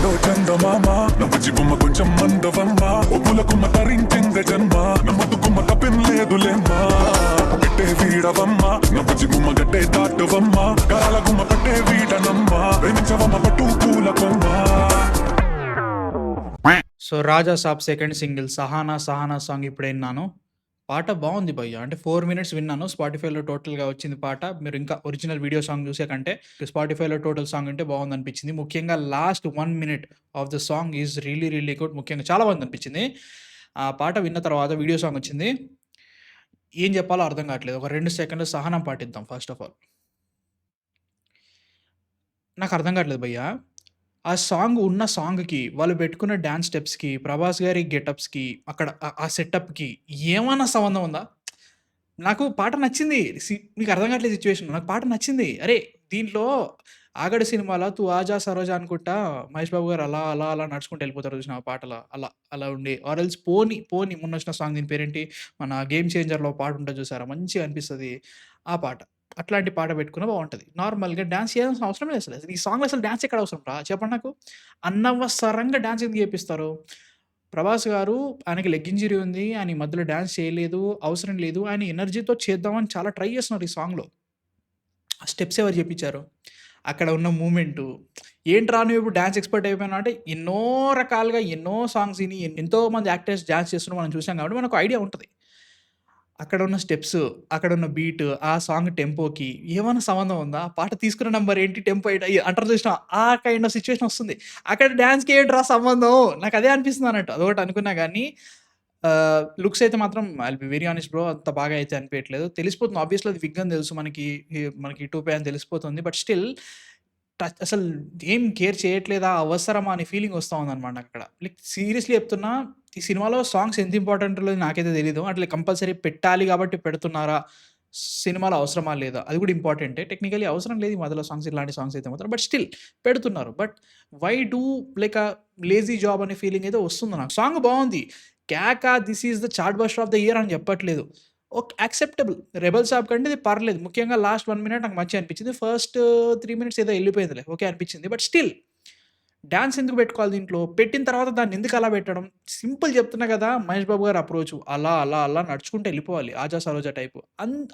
రెండో చందమామ నమ్మచి బొమ్మ కొంచెం మందవమ్మ ఒప్పులకుమ్మ తరించింద జన్మ నమ్మదుకుమ్మ తప్పేం లేదులేమ్మా పెట్టే వీడవమ్మ నమ్మచి బొమ్మ గడ్డే దాటువమ్మ కాల గుమ్మ పట్టే వీడనమ్మ ప్రేమించవమ్మ పట్టు పూల కొమ్మ. So 'Raja Saab' second single 'Sahana Sahana' song ఇప్పుడే విన్నాను. పాట బాగుంది భయ్యా. అంటే 4 మినిట్స్ విన్నాను. స్పాటిఫైలో టోటల్‌గా వచ్చింది పాట. మీరు ఇంకా ఒరిజినల్ వీడియో సాంగ్ చూసే కంటే స్పాటిఫైలో టోటల్ సాంగ్ వింటే బాగుందనిపించింది. ముఖ్యంగా last 1 minute of the song is really really good. ముఖ్యంగా చాలా బాగుందనిపించింది. ఆ పాట విన్న తర్వాత వీడియో సాంగ్ వచ్చింది. ఏం చెప్పాలో అర్థం కావట్లేదు. ఒక 2 సెకండ్లు సహనం పాటిద్దాం ఫస్ట్ ఆఫ్ ఆల్. నాకు అర్థం కావట్లేదు భయ్యా. ఆ సాంగ్ ఉన్న సాంగ్‌కి, వాళ్ళు పెట్టుకున్న డాన్స్ స్టెప్స్‌కి, ప్రభాస్ గారి గెటప్స్‌కి, అక్కడ ఆ సెటప్‌కి ఏమన్నా సంబంధం ఉందా? నాకు పాట నచ్చింది. మీకు అర్థం కావట్లేదు సిట్యుయేషన్. నాకు పాట నచ్చింది. అరే! దీంట్లో 'ఆగడు' సినిమాలో 'తూ ఆజా సరోజా' అనుకుంటా మహేష్ బాబు గారు అలా, అలా, అలా నడుచుకుంటూ వెళ్ళిపోతారు చూసినావా పాటలో అలా, అలా ఉండి ఆర్ ఎల్స్ 'పోనీ' మొన్నొచ్చిన సాంగ్ దీని పేరేంటి? మన 'గేమ్ చేంజర్‌లో' పాట ఉంటది చూసారా? మంచిగా అనిపిస్తది ఆ పాట. అట్లాంటి పాట పెట్టుకున్నా బావుంటది. నార్మల్‌గా డాన్స్ చేయాల్సిన అవసరమే లేదు అసలు. ఈ సాంగ్‌లో అసలు డాన్స్ ఎక్కడ అవసరం రా? చెప్పండి నాకు. అనవసరంగా డాన్స్ ఎందుకు చేపిస్తారు? ప్రభాస్ గారు ఆయనకి లెగ్ ఇంజ్యూరీ ఉంది. ఆయన ఈ మధ్యలో డాన్స్ చేయలేదు. అవసరం లేదు. ఆయన ఎనర్జీతో చేద్దామని చాలా ట్రై చేస్తున్నారు ఈ సాంగ్‌లో. ఆ స్టెప్స్ ఎవరు చేపిచ్చారు? అక్కడ ఉన్న మూవ్‌మెంటు. ఏంట్రా నువ్విప్పుడు డాన్స్ ఎక్స్‌పర్ట్ అయిపోయినావు అంటే, ఎన్నో రకాలుగా ఎన్నో సాంగ్స్ ఇని ఎంతోమంది యాక్టర్స్ డాన్స్ చేస్తున్నారు మనం చూసాం కాబట్టి మనకు ఐడియా ఉంటది. అక్కడున్న స్టెప్స్, అక్కడున్న బీట్, ఆ సాంగ్ టెంపోకి ఏమన్నా సంబంధం ఉందా? పాట తీసుకున్న నంబర్ ఏంటి? టెంపో ఏంటి? అంటారు చూసినావా? ఆ కైండ్ ఆఫ్ సిట్యుయేషన్ వస్తుంది. అక్కడ డాన్స్‌కి ఏంట్రా సంబంధం? నాకదే అనిపిస్తుందన్నట్టు. అదొకటి అనుకున్నా గానీ లుక్స్ అయితే మాత్రం I'll be very honest bro అంత బాగా అయితే అనిపియట్లేదు. తెలిసిపోతుంది ఆబ్వియస్‌లీ అది విగ్ అని తెలుసు మనకి. మనకి 2 పే అని తెలిసిపోతుంది. బట్ స్టిల్ అసలు ఏం కేర్ చేయట్లేదా? అవసరమా? అనే ఫీలింగ్ వస్తా ఉందన్నమాట నాకక్కడ. లైక్ సీరియస్‌లీ చెప్తున్నా ఈ సినిమాలో సాంగ్స్ ఎంత ఇంపార్టెంటో నాకైతే తెలీదు. అట్లా కంపల్సరీ పెట్టాలి కాబట్టి పెడుతున్నారా? సినిమాలో అవసరమా? లేదా? అది కూడా ఇంపార్టెంటే. టెక్నికల్లీ అవసరం లేదు ఈ మధ్యలో సాంగ్స్ ఇలాంటి సాంగ్స్ అయితే మాత్రం. బట్ స్టిల్ పెడుతున్నారు. But why do like lazy job అనే ఫీలింగ్ అయితే వస్తుంది నాకు. సాంగ్ బావుంది. 'కేక this is the chart buster of the year' అని చెప్పట్లేదు. యాక్సెప్టబుల్. 'రెబెల్ సాబ్' కంటే ఇది పర్లేదు. ముఖ్యంగా లాస్ట్ 1 మినిట్ నాకు మంచిగా అనిపించింది. ఫస్ట్ 3 మినిట్స్ ఏదో ఎళ్ళిపోయిందిలే. ఓకే అనిపించింది. బట్ స్టిల్ డాన్స్ ఎందుకు పెట్టుకోవాలి దీంట్లో? పెట్టిన తర్వాత దాన్ని ఎందుకు అలా పెట్టడం? సింపుల్ చెప్తున్నా కదా! మహేష్ బాబు గారి అప్రోచ్. అలా, అలా, అలా నడుచుకుంటూ ఎళ్ళిపోవాలి. 'ఆజా సరోజా' టైపు.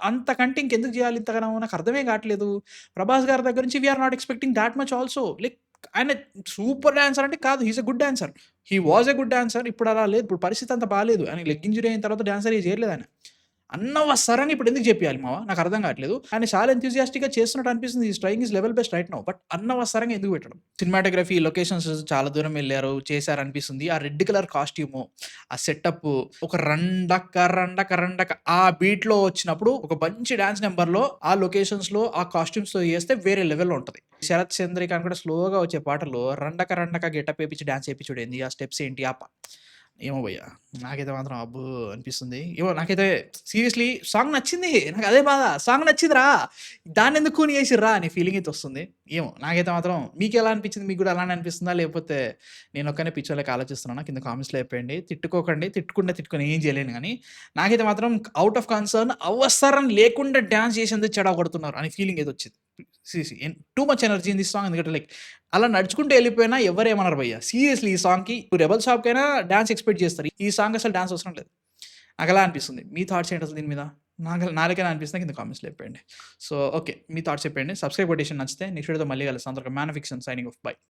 అంతకంటే ఇంకెందుకు చేయాలి ఇంతగనం? నాకు అర్థమే కావట్లేదు. ప్రభాస్ గారి దగ్గర నుంచి we are not expecting that much also. Like ఆయన సూపర్ డాన్సర్ అంటే కాదు. He is a good dancer. He was a good dancer. ఇప్పుడు అలా లేదు. ఇప్పుడు పరిస్థితి అంత బాలేదు. ఆయనకి లెగ్ ఇంజ్యూరీ అయిన తర్వాత డాన్సర్ చేయట్లేదు ఆయన. అనవసరంగా ఇప్పుడు ఎందుకు జేపియాలి మావ? నాకు అర్థం కావట్లేదు. ఆయన చాలా ఎంథూసియాస్టిక్‌గా చేస్తున్నట్టు అనిపిస్తుంది. He is trying his level best right now. But అనవసరంగా ఎందుకు పెట్టడం? సినిమాటోగ్రఫీ, లొకేషన్స్ చాలా దూరం వెళ్లారు, చేశారనిపిస్తుంది. ఆ రెడ్ కలర్ కాస్ట్యూము, ఆ సెటప్పు ఒక రండక రండక రండక ఆ బీట్‌లో వచ్చినప్పుడు ఒక మంచి డాన్స్ నంబర్‌లో ఆ లొకేషన్స్‌లో ఆ కాస్ట్యూమ్స్‌తో చేస్తే వేరే లెవెల్‌లో ఉంటది. శరత్ చంద్రిక అని కూడా స్లోగా వచ్చే పాటలో రండక రండక గెటప్ ఏపిచ్చి డాన్స్ ఏపిచ్చుడు ఏంది? ఆ స్టెప్స్ ఏంటి? ఏమో భయ్యా! నాకైతే మాత్రం అబ్బో! అనిపిస్తుంది. ఏమో నాకైతే సీరియస్‌లీ సాంగ్ నచ్చింది. నాకదే బాధ. సాంగ్ నచ్చిందిరా! దాన్నెందుకు కూని చేసిర్రా అనే ఫీలింగ్ అయితే వస్తుంది. ఏమో నాకైతే మాత్రం మీకెలా అనిపించింది? మీకు కూడా అలానే అనిపిస్తుందా? లేకపోతే నేనొక్కడినే పిచ్చోలెక్క ఆలోచిస్తున్నానా? కింద కామెంట్స్‌లో చెప్పేయండి. తిట్టుకోకండి. తిట్టుకొని ఏం చేయలేను గానీ, నాకైతే మాత్రం ఔట్ ఆఫ్ కన్సర్న్ అవసరం లేకుండా డాన్స్ చేసేందుకు చెడగొడుతున్నారు అనే ఫీలింగ్ అయితే వచ్చింది. Too much energy in this song ఎందుకంటే లైక్ అలా నడుచుకుంటూ ఎళ్ళిపోయినా ఎవ్వరేమనరు భయ్య. సీరియస్‌లీ ఈ సాంగ్‌కి 'రెబెల్ సాబ్‌కైనా డాన్స్ ఎక్స్‌పెక్ట్ చేస్తారు. ఈ సాంగ్ అసలు డాన్స్ అవసరం లేదు. నాకలా అనిపిస్తుంది. మీ థాట్స్ ఏంటి అసలు దీని మీద? నా లెక్కనే అనిపిస్తుందా కింద కామెంట్స్‌లో చెప్పేయండి. So, okay. మీ థాట్స్ చెప్పేయండి. సబ్స్క్రైబ్ కొట్టేషన్ నచ్చితే నెక్స్ట్ వీడియోతో మళ్ళీ కలుస్తాం. అంతవరకు man of fiction signing off. By.